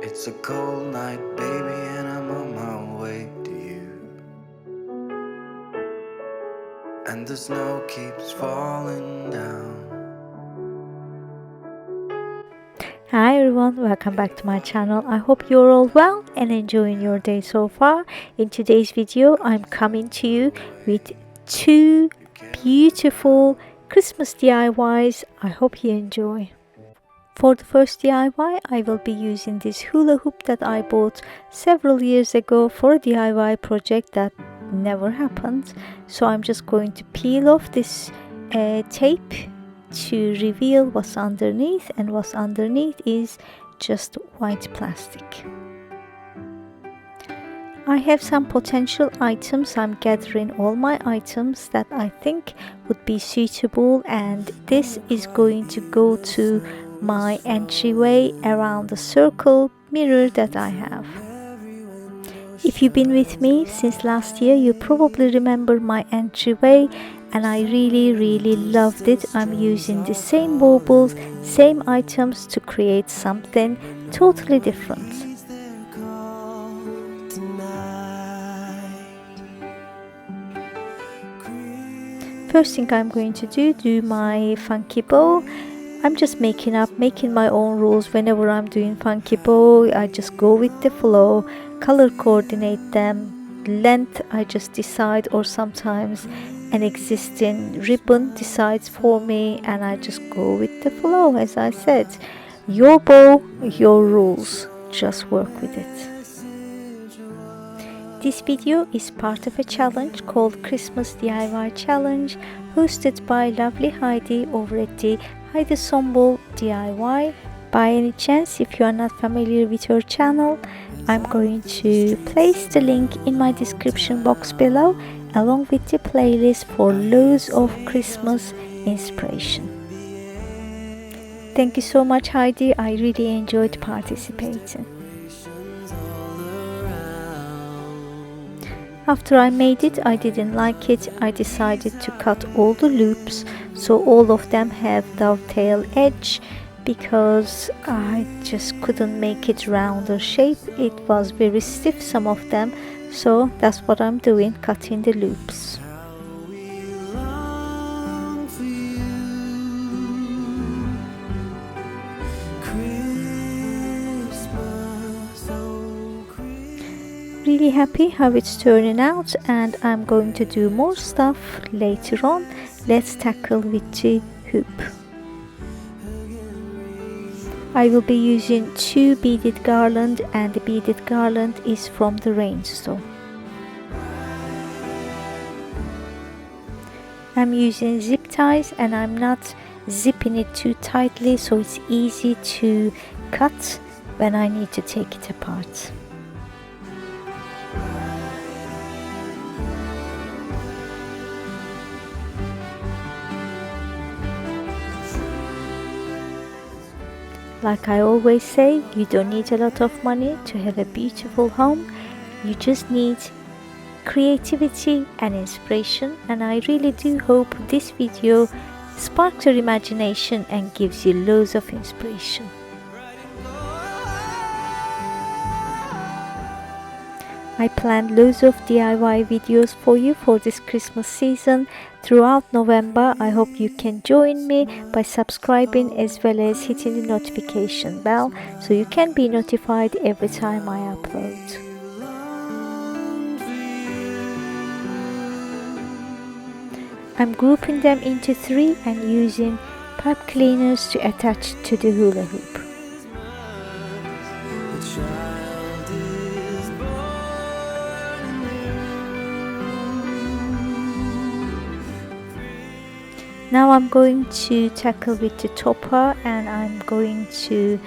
It's a cold night, baby, and I'm on my way to you. And the snow keeps falling down. Hi everyone, welcome back to my channel. I hope you're all well and enjoying your day so far. In today's video, I'm coming to you with two beautiful Christmas DIYs. I hope you enjoy. For the first DIY, I will be using this hula hoop that I bought several years ago for a DIY project that never happened. So I'm just going to peel off this tape to reveal what's underneath, and what's underneath is just white plastic. I have some potential items. I'm gathering all my items that I think would be suitable, and this is going to go to my entryway around the circle mirror that I have. If you've been with me since last year, you probably remember my entryway, and I really loved it. I'm using the same baubles, same items to create something totally different. First thing I'm going to do my funky bow. I'm just making my own rules. Whenever I'm doing funky bow, I just go with the flow, color coordinate them, length I just decide, or sometimes an existing ribbon decides for me, and I just go with the flow. As I said, your bow, your rules, just work with it. This video is part of a challenge called Christmas DIY Challenge, hosted by lovely Heidi over at the Heidi Sonboul DIY. By any chance, if you are not familiar with her channel, I'm going to place the link in my description box below, along with the playlist for loads of Christmas inspiration. Thank you so much, Heidi. I really enjoyed participating. After I made it, I didn't like it. I decided to cut all the loops so all of them have dovetail edge, because I just couldn't make it rounder shape. It was very stiff, some of them, so that's what I'm doing, cutting the loops. Really happy how it's turning out, and I'm going to do more stuff later on. Let's tackle with the hoop. I will be using 2 beaded garland, and the beaded garland is from the rhinestone. I'm using zip ties, and I'm not zipping it too tightly, so it's easy to cut when I need to take it apart. Like I always say, you don't need a lot of money to have a beautiful home. You just need creativity and inspiration, and I really do hope this video sparks your imagination and gives you loads of inspiration. I planned loads of DIY videos for you for this Christmas season throughout November. I hope you can join me by subscribing as well as hitting the notification bell so you can be notified every time I upload. I'm grouping them into 3 and using pipe cleaners to attach to the hula hoop. Now I'm going to tackle with the topper, and I'm going to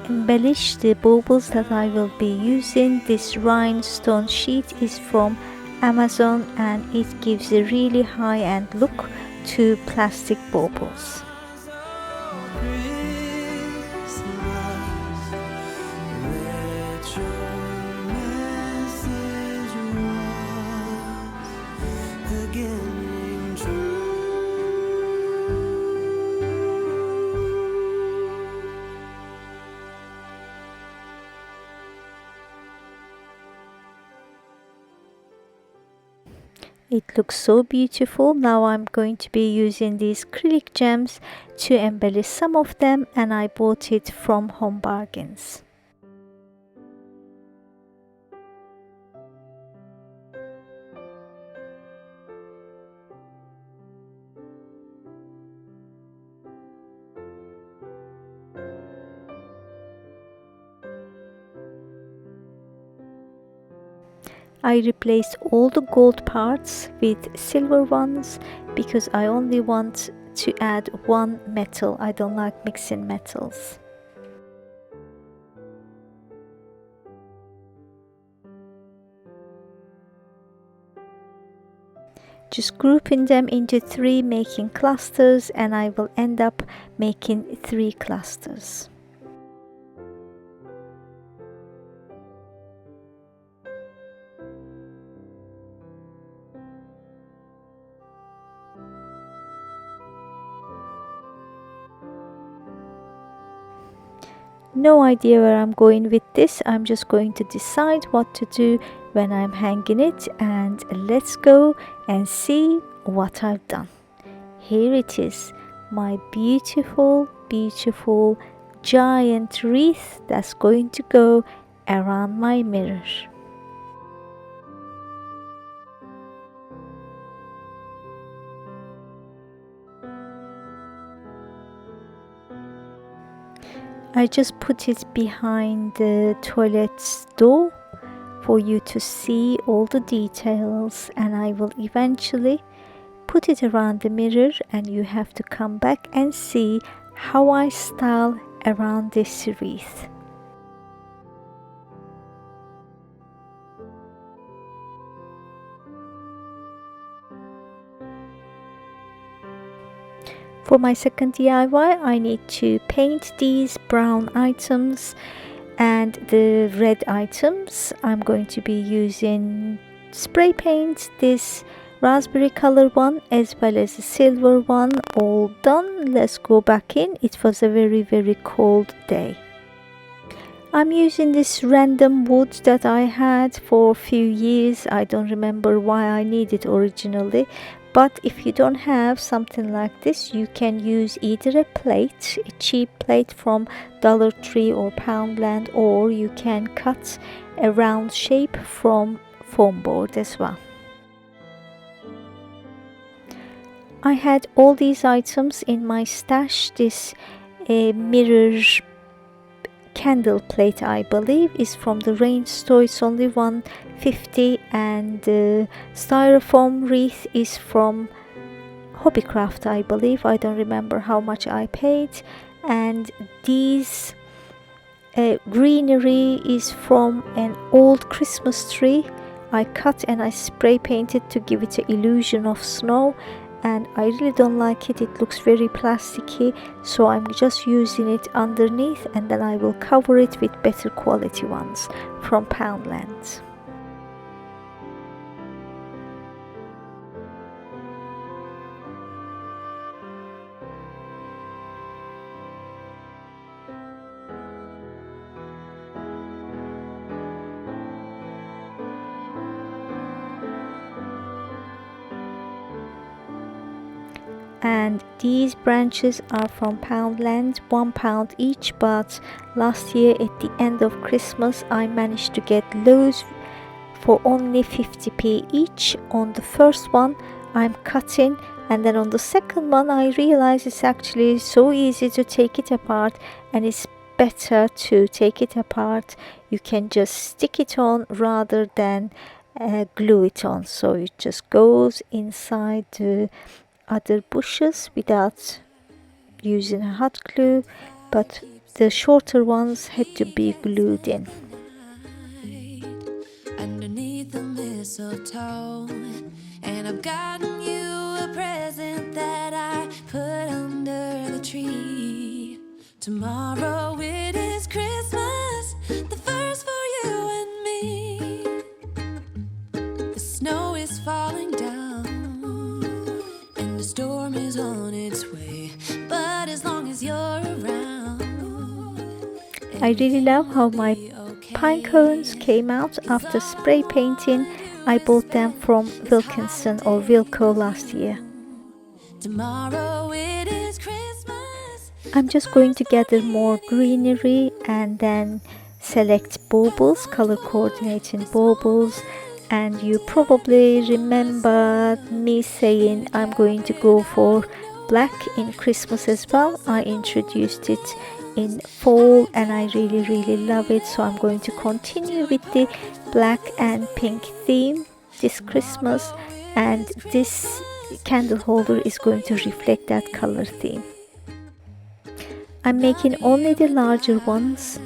embellish the baubles that I will be using. This rhinestone sheet is from Amazon, and it gives a really high-end look to plastic baubles. It looks so beautiful. Now I'm going to be using these acrylic gems to embellish some of them, and I bought it from Home Bargains. I replaced all the gold parts with silver ones because I only want to add one metal. I don't like mixing metals. Just grouping them into 3, making clusters, and I will end up making 3 clusters. No idea where I'm going with this. I'm just going to decide what to do when I'm hanging it, and let's go and see what I've done. Here it is, my beautiful, beautiful giant wreath that's going to go around my mirror. I just put it behind the toilet's door for you to see all the details, and I will eventually put it around the mirror, and you have to come back and see how I style around this wreath. For my second DIY, I need to paint these brown items, and the red items I'm going to be using spray paint, this raspberry color one as well as the silver one, all done. Let's go back in. It was a very cold day. I'm using this random wood that I had for a few years. I don't remember why I needed it originally, but if you don't have something like this, you can use either a plate, a cheap plate from Dollar Tree or Poundland, or you can cut a round shape from foam board as well. I had all these items in my stash. This mirror candle plate, I believe, is from the range store. It's only $1.50, and the styrofoam wreath is from Hobbycraft, I believe. I don't remember how much I paid. And these greenery is from an old Christmas tree. I cut and I spray painted to give it an illusion of snow, and I really don't like it. It looks very plasticky, so I'm just using it underneath, and then I will cover it with better quality ones from Poundland. And these branches are from Poundland, £1 each, but last year at the end of Christmas I managed to get loads for only 50p each. On the first one I'm cutting, and then on the second one I realized it's actually so easy to take it apart, and it's better to take it apart. You can just stick it on rather than glue it on, so it just goes inside the other bushes without using a hot glue, but the shorter ones had to be glued in. Underneath the mistletoe, and I've gotten you a present that I put under the tree. Tomorrow it is Christmas, the first for you and me. The snow is falling down, the storm is on its way, but as long as you're around, I really love how my pine cones came out after spray painting I bought them from Wilkinson or Wilco last year. Tomorrow it is Christmas. I'm just going to gather more greenery and then select baubles, color coordinating baubles. And you probably remember me saying I'm going to go for black in Christmas as well. I introduced it in fall and I really love it, so I'm going to continue with the black and pink theme this Christmas, and this candle holder is going to reflect that color theme. I'm making only the larger ones,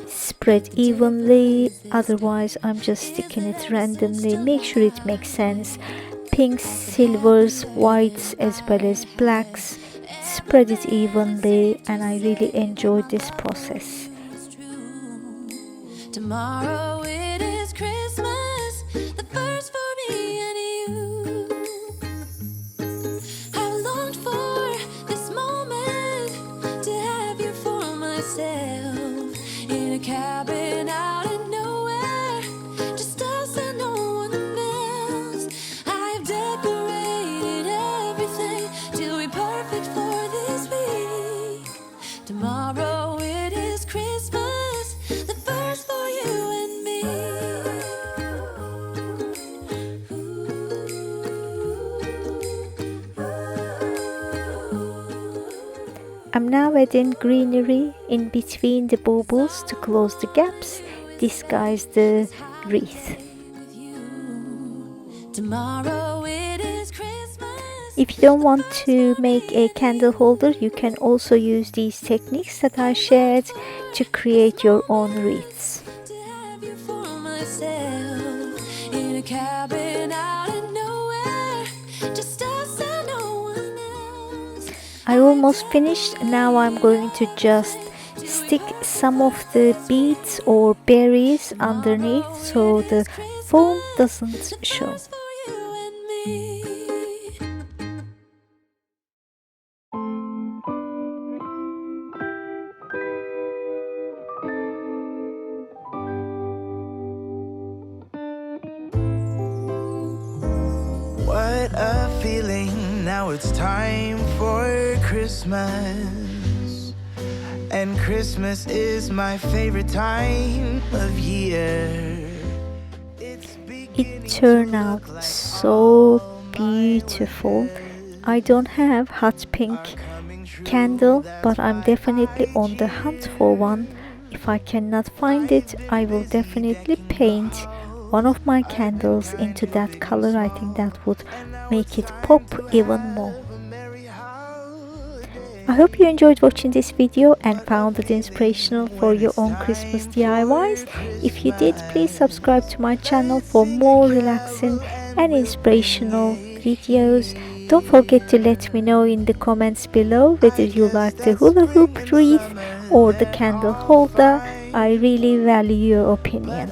spread evenly, otherwise I'm just sticking it randomly. Make sure it makes sense. Pinks, silvers, whites as well as blacks. Spread it evenly, and I really enjoyed this process. Tomorrow it is Christmas, the first for me and you. I've longed for this moment to have you for myself in a cabin out in nowhere, just us and no one else. I've decorated everything till we're perfect for this week. Tomorrow it is Christmas, the first for you and me. I'm now adding greenery in between the baubles to close the gaps, disguise the wreath. Tomorrow it is Christmas. If you don't want to make a candle holder, you can also use these techniques that I shared to create your own wreaths. To have you for myself in a cabin out in nowhere, just us and no one else. I almost finished. Now I'm going to just stick some of the beads or berries underneath so the foam doesn't show. First for you and me. What a feeling, now it's time for Christmas. And Christmas is my favorite time of year. It turned out so beautiful. I don't have hot pink candle, but I'm definitely on the hunt for one. If I cannot find it, I will definitely paint one of my candles into that color. I think that would make it pop even more. I hope you enjoyed watching this video and found it inspirational for your own Christmas DIYs. If you did, please subscribe to my channel for more relaxing and inspirational videos. Don't forget to let me know in the comments below whether you like the hula hoop wreath or the candle holder. I really value your opinion.